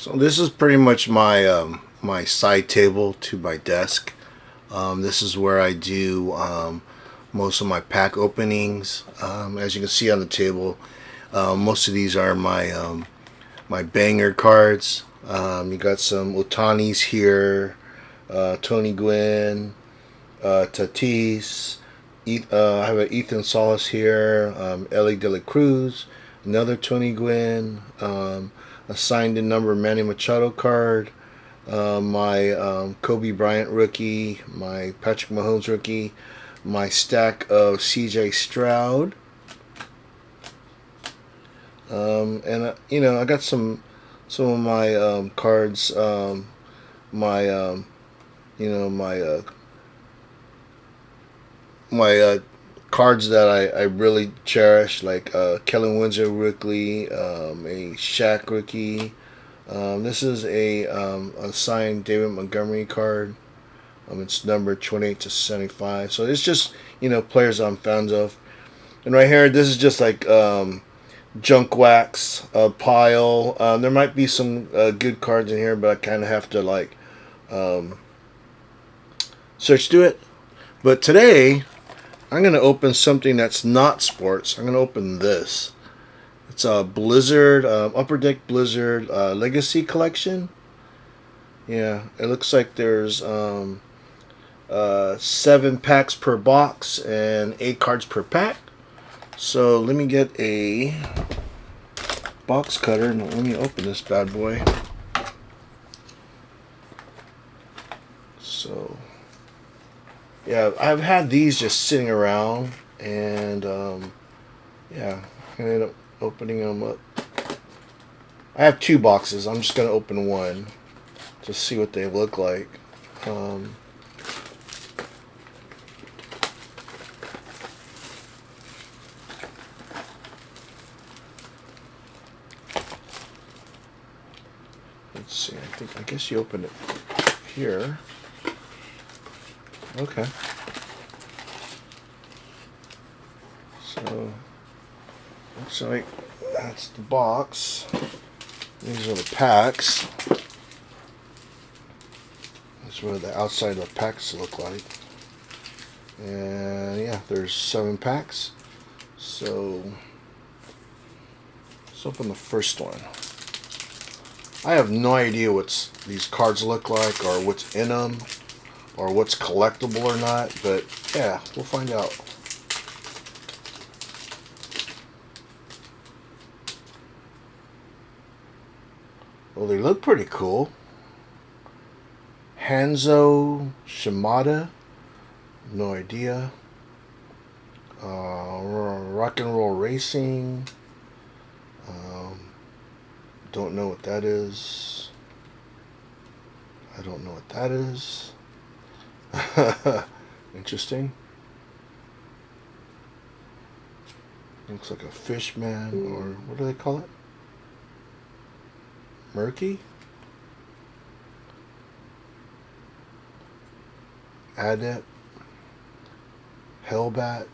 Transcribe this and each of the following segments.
So this is pretty much my my side table to my desk. This is where I do most of my pack openings. As you can see on the table, most of these are my banger cards. You got some Otanis here, Tony Gwynn, Tatis. I have an Ethan Salas here, Ellie De La Cruz, another Tony Gwynn, a signed and number Manny Machado card, my Kobe Bryant rookie, my Patrick Mahomes rookie, my stack of CJ Stroud, and I got some of my cards, my my my cards that I really cherish, like Kellen Winslow rookie, a Shaq rookie. This is a signed David Montgomery card. It's number 28 to 75. So it's just players I'm fans of. And right here, this is just like junk wax pile. There might be some good cards in here, but I kind of have to like um, search through it. But today, I'm going to open something that's not sports. I'm going to open this. It's a Blizzard, Upper Deck Blizzard Legacy Collection. Yeah, it looks like there's 7 packs per box and 8 cards per pack. So let me get a box cutter and let me open this bad boy. So yeah, I've had these just sitting around, and yeah, I ended up opening them up. I have 2 boxes. I'm just gonna open one to see what they look like. Um, let's see. I guess you open it here. Okay. So looks like that's the box. These are the packs. That's what the outside of the packs look like. And yeah, there's 7 packs. So let's open the first one. I have no idea what these cards look like or what's in them or what's collectible or not, but yeah, we'll find out. Well, they look pretty cool. Hanzo Shimada, no idea. Rock and Roll Racing, um, don't know what that is. I don't know what that is. Interesting. Looks like a fish man, or what do they call it? Murky? Adept? Hellbat?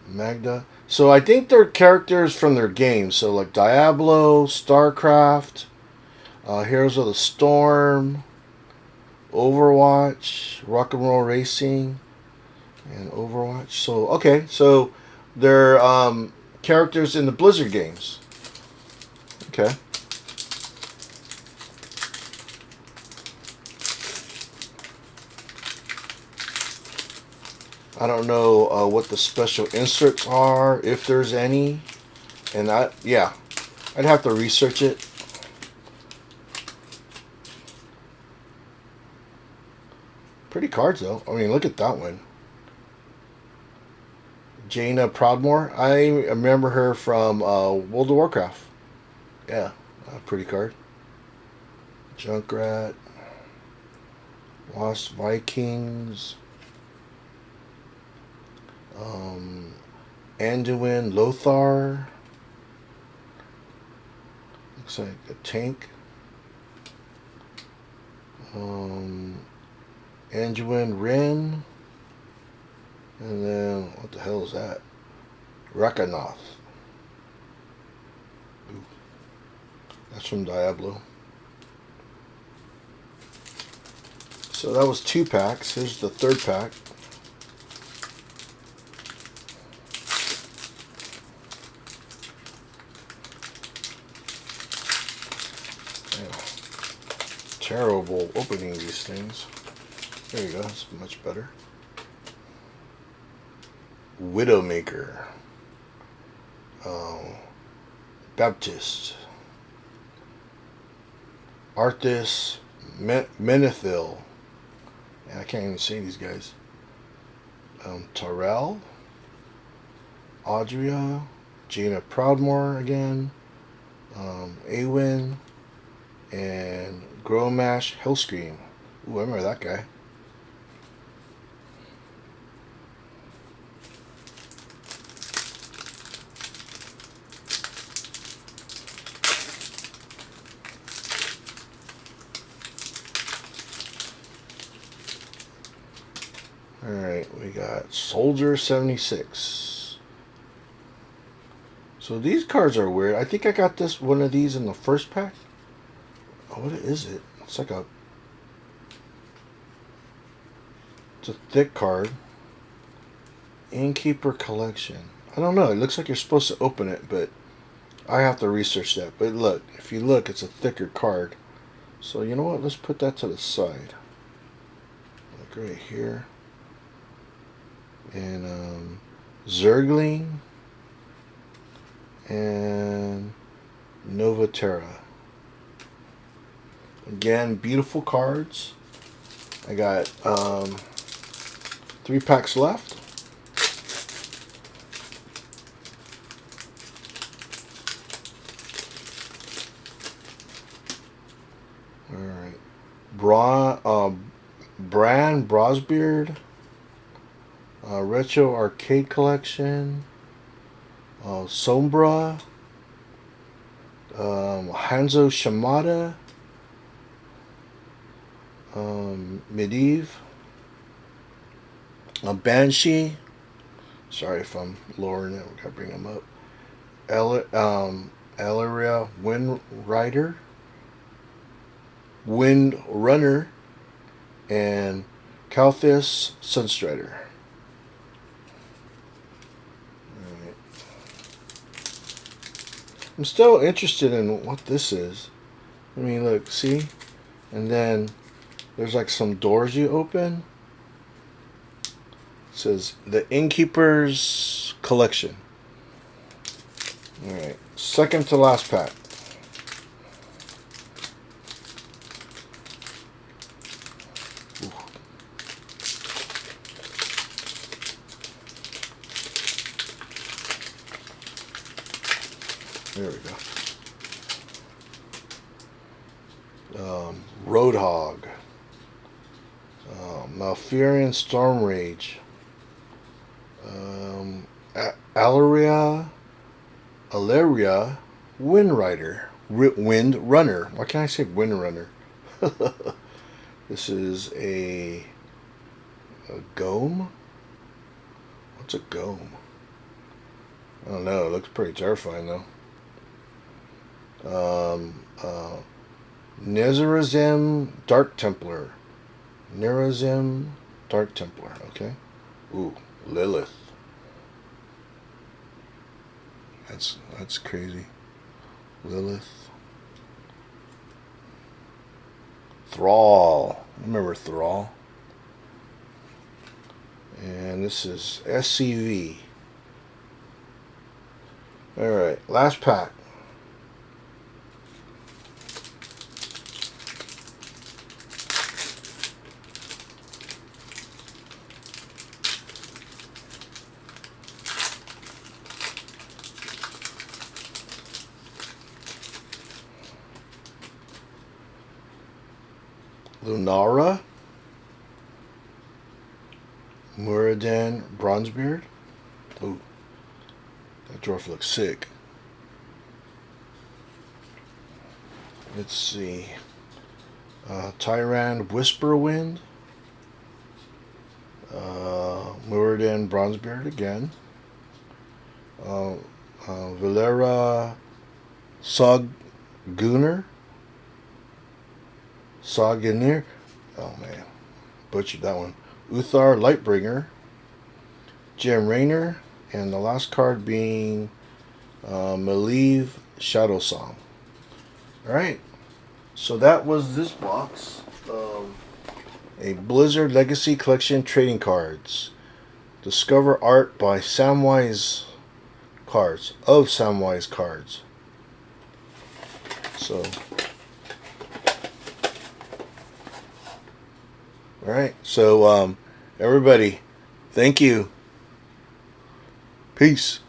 Magda? So I think they're characters from their games. So like Diablo, StarCraft, Heroes of the Storm, Overwatch, Rock and Roll Racing, and Overwatch. So okay, so they're characters in the Blizzard games. Okay. I don't know what the special inserts are, if there's any, and yeah, I'd have to research it. Pretty cards though. I mean, look at that one. Jaina Proudmoore. I remember her from World of Warcraft. Yeah, pretty card. Junkrat, Lost Vikings, um, Anduin Lothar. Looks like a tank. Anduin Ren. And then, what the hell is that? Rakanoth. Ooh. That's from Diablo. So that was 2 packs. Here's the third pack. Yeah. Terrible opening these things. There you go. That's much better. Widowmaker. Baptist. Arthas Menethil. Yeah, I can't even say these guys. Terrell. Audria. Gina Proudmore again. Awen. And Growmash Hellscream. Ooh, I remember that guy. Alright, we got Soldier 76. So these cards are weird. I think I got one of these in the first pack. Oh, what is it? It's like it's a thick card. Innkeeper Collection. I don't know. It looks like you're supposed to open it, but I have to research that. But look, if you look, it's a thicker card. So you know what? Let's put that to the side. Like right here. And Zergling and Novaterra. Again, beautiful cards. I got 3 packs left. All right, Bran Brosbeard, Retro Arcade Collection, Sombra, Hanzo Shimada, Medivh, Banshee. Sorry if I'm lowering it. We gotta bring them up. Elaria Wind Runner, and Kalthus Sunstrider. Alright. I'm still interested in what this is. I mean, look, see? And then there's like some doors you open. It says the Innkeeper's Collection. Alright, second to last pack. Ooh. There we go. Roadhog. Malfurion Stormrage. Alaria Windrider. Wind Runner. Why can't I say Wind Runner? This is a Gome? What's a Gome? I don't know. It looks pretty terrifying though. Nezarazim Dark Templar. Nerazim Dark Templar. Okay. Ooh, Lilith. That's crazy. Lilith. Thrall. Remember Thrall? And this is SCV. Alright, last pack. Lunara, Muradin Bronzebeard. Ooh, that dwarf looks sick. Let's see. Tyrant Whisperwind. Muradin Bronzebeard again. Valera Gunnar, Saganir, oh man, butchered that one. Uthar Lightbringer, Jim Raynor, and the last card being Malieve Shadow Song. Alright, so that was this box. A Blizzard Legacy Collection trading cards. Discover art by Samwise Cards, of Samwise Cards. So, alright, so everybody, thank you. Peace.